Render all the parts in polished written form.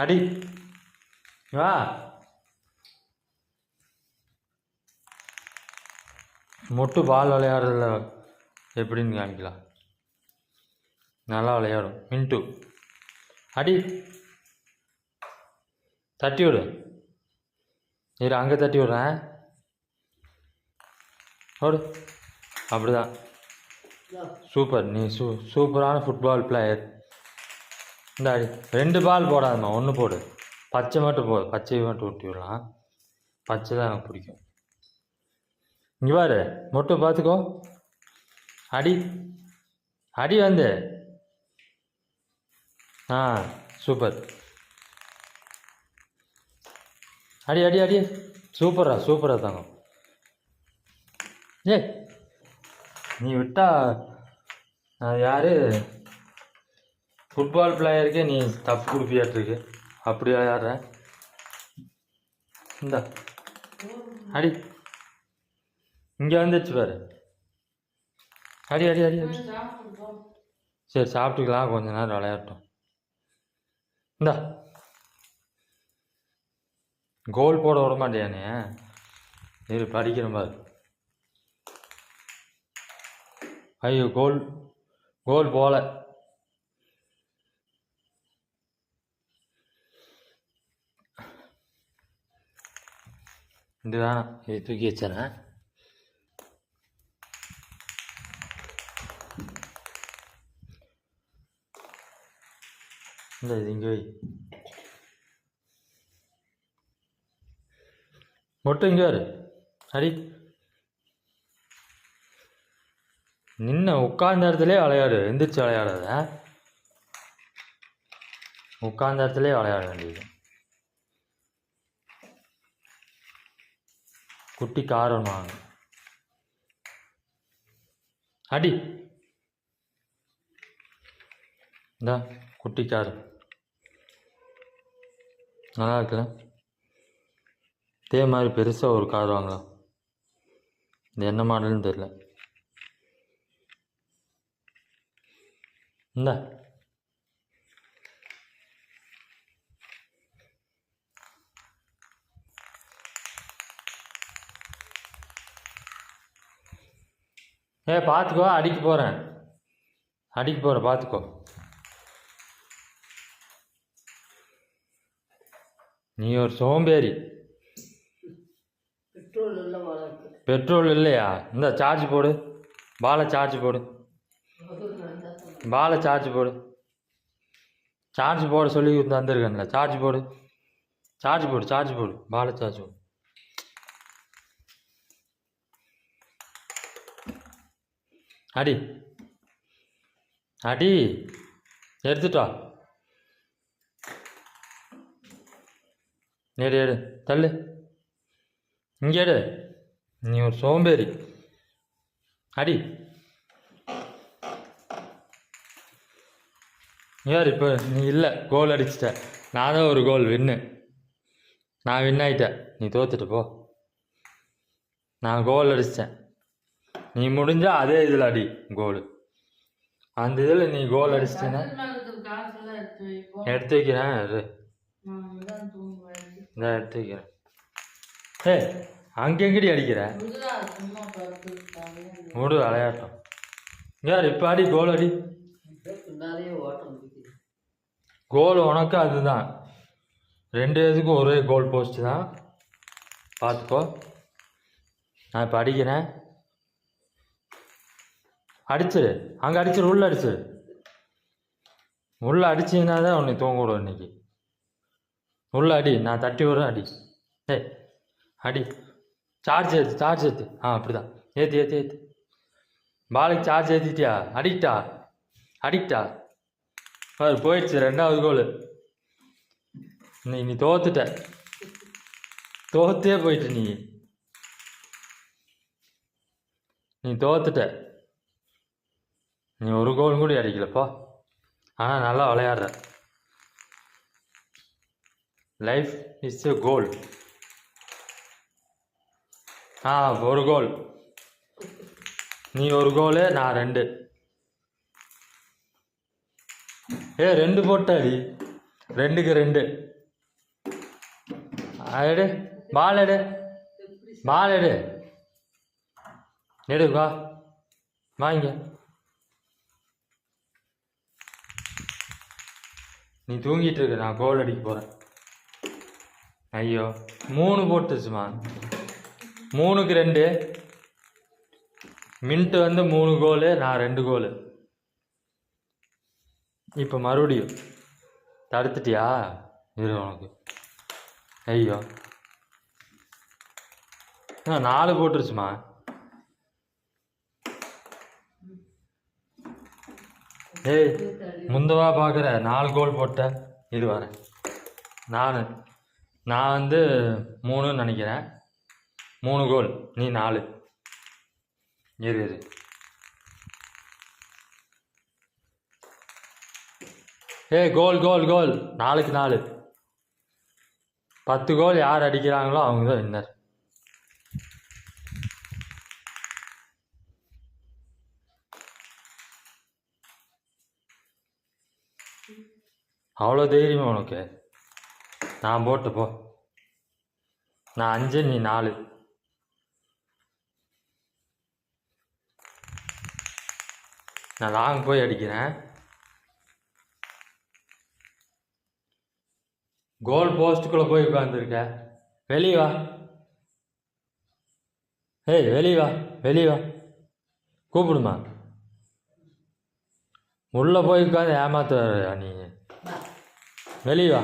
அடி வா. மொட்டு பால் விளையாடுறதுல எப்படின்னு காமிக்கலாம். நல்லா விளையாடும் மின்ட்டு. அடி தட்டி விடு. இரு அங்கே தட்டி விடுறேன். ஓடு. அப்படிதான். சூப்பர். நீ சூப்பரான ஃபுட்பால் பிளேயர். இந்த அடி 2 பால் போடாதம்மா, 1 போடு. பச்சை மட்டும் போடு. பச்சையை மட்டும் ஊட்டி விடலாம். பச்சை தான் எனக்கு பிடிக்கும். இங்கே பாரு மட்டும் பார்த்துக்கோ. அடி அடி வந்து. ஆ சூப்பர். அடி அடி அடி. சூப்பரா தாங்க. ஏ நீ விட்டா யார் ஃபுட்பால் பிளேயருக்கே நீ தப்பு கொடுப்பியாட்டிருக்கு. அப்படி விளையாடுற. இந்த அடி இங்கே வந்துடுச்சு பாரு. அடி அடி அடி அடி. சரி சாப்பிட்டுக்கலாம், கொஞ்ச நேரம் விளையாட்டும். இந்தா கோல் போட விட மாட்டியானே. சரி படிக்கிறேன் பாரு. ஐயோ கோல் போல. இதுதான் இது தூக்கி வச்சேன். இந்த இது இங்கே வை. மட்டும் இங்கே வரு. அடி நின்ன உட்கார்ந்த இடத்துலேயே விளையாடு. எந்திரிச்சு விளையாடாத. உட்கார்ந்த இடத்துலேயே விளையாட வேண்டியது. குட்டி காரம் வாங்க. அடி இந்த குட்டி காரு நல்லா இருக்குல்ல. இதே மாதிரி பெருசாக ஒரு கார் வாங்கலாம். இது என்ன மாடல்னு தெரியல. இந்த பார்த்துக்கோ. அடிக்க போகிறேன் பார்த்துக்கோ. நீ ஒரு சோம்பேறி. பெட்ரோல் இல்லையா? இந்த சார்ஜ் போடு. பாலை சார்ஜ் போடு. சார்ஜ் போட சொல்லி தந்துருக்கேன்ல. சார்ஜ் போடு. பாலை சார்ஜ் போடு. அடி அடி எடுத்துட்டா. எடு தள்ளு. இங்கே எடு. நீ ஒரு சோம்பேறி. அடி யார் இப்போ நீ இல்லை. கோல் அடிச்சிட்ட. நான் தான் ஒரு கோல் வின்னு. நான் வின் ஆகிட்டேன். நீ தோத்துட்டு போ. நான் கோல் அடிச்சிட்டேன். நீ முடிஞ்சா அதே இதில் அடி கோல். அந்த இதில் நீ கோல் அடிச்சிட்டேன்னா எடுத்து வைக்கிறேன். இதான் எடுத்து வைக்கிறேன். அங்கெங்கடி அடிக்கிற? மூடு விளையாட்டம். யார் இப்போ அடி. கோல் அடி. கோல் உனக்கு அதுதான். 2 இதுக்கும் ஒரே கோல் போஸ்ட் தான். பார்த்துக்கோ. நான் இப்போ அடிக்கிறேன். அடிச்சிரு. அங்கே அடிச்சிரு. உள்ளே அடிச்சிங்கன்னா தான் உன்னை தூங்க விடும் இன்னைக்கு. உள்ளே அடி. நான் தட்டி விடுறேன். அடி. அடி. சார்ஜ் ஏற்று. அப்படி தான். ஏற்று. பாலுக்கு சார்ஜ் ஏற்றிட்டியா? அடிக்டா. போயிடுச்சு 2வது கோல். நீ தோத்துட்ட. தோத்தே போயிட்டு நீ தோத்துட்ட. நீ ஒரு கோல் கூட அடிக்கலப்பா. ஆனால் நல்லா விளையாடுற. லைஃப் இஸ் எ கோல். ஒரு கோல். நீ ஒரு கோலு, நான் 2. 2 போட்டாடி. 2க்கு 2. எடு பால் எடு பால் எடு எடு வா வாங்க. நீ தூங்கிட்டு இருக்க, நான் கோல் அடிக்க போகிறேன். ஐயோ 3 போட்டுச்சுமா, 3க்கு 2. மின்ட்டு வந்து 3 கோலு, நான் 2 கோலு. இப்போ மறுபடியும் தடுத்துட்டியா? இரு உனக்கு. ஐயோ 4 போட்டுருச்சுமா. ஏய் முந்தவா பார்க்குற 4 கோல் போட்ட. இது வரேன் நான் வந்து 3ன்னு நினைக்கிறேன். 3 கோல், நீ 4. இரு இரு. ஏய் கோல் கோல் கோல், 4க்கு 4. 10 கோல் யார் அடிக்கிறாங்களோ அவங்க தான் வின்னர். அவ்வளோ தைரியமா உனக்கு? நான் போட்டு போ. நான் 5, நீ 4. நான் லாங் போய் அடிக்கிறேன். கோல் போஸ்ட்டுக்குள்ளே போய் உட்காந்துருக்க. வெளியே வா. ஏய் வெளியே வா, வெளியே வா. கூப்பிடுமா. உள்ளே போய் உட்காந்து ஏமாத்த நீ. வெளியே வா.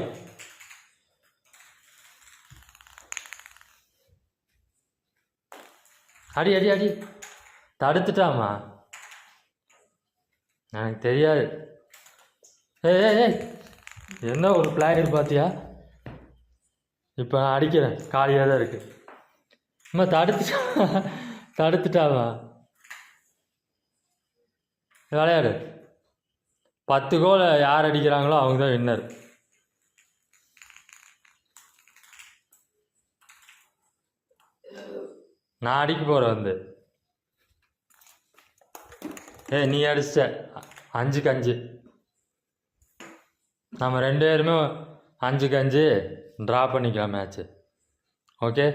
அடி அடி அடி. தடுத்துட்டாமா. எனக்கு தெரியாது. ஏய் ஏய் ஏய், என்ன ஒரு பிளேயர் பார்த்தியா? இப்போ நான் அடிக்கிறேன், காலியாக தான் இருக்கு. அம்மா தடுத்துட்டாமா. விளையாடு. 10 கோல் யார் அடிக்கிறாங்களோ அவங்க தான் வின்னர். நான் அடிக்க போகிறேன் வந்து. ஏய் நீ அடிச்சிட்ட. 5க்கு 5. நம்ம 2 பேருமே 5க்கு 5 ட்ரா பண்ணிக்கலாம் மேட்ச்சு. ஓகே.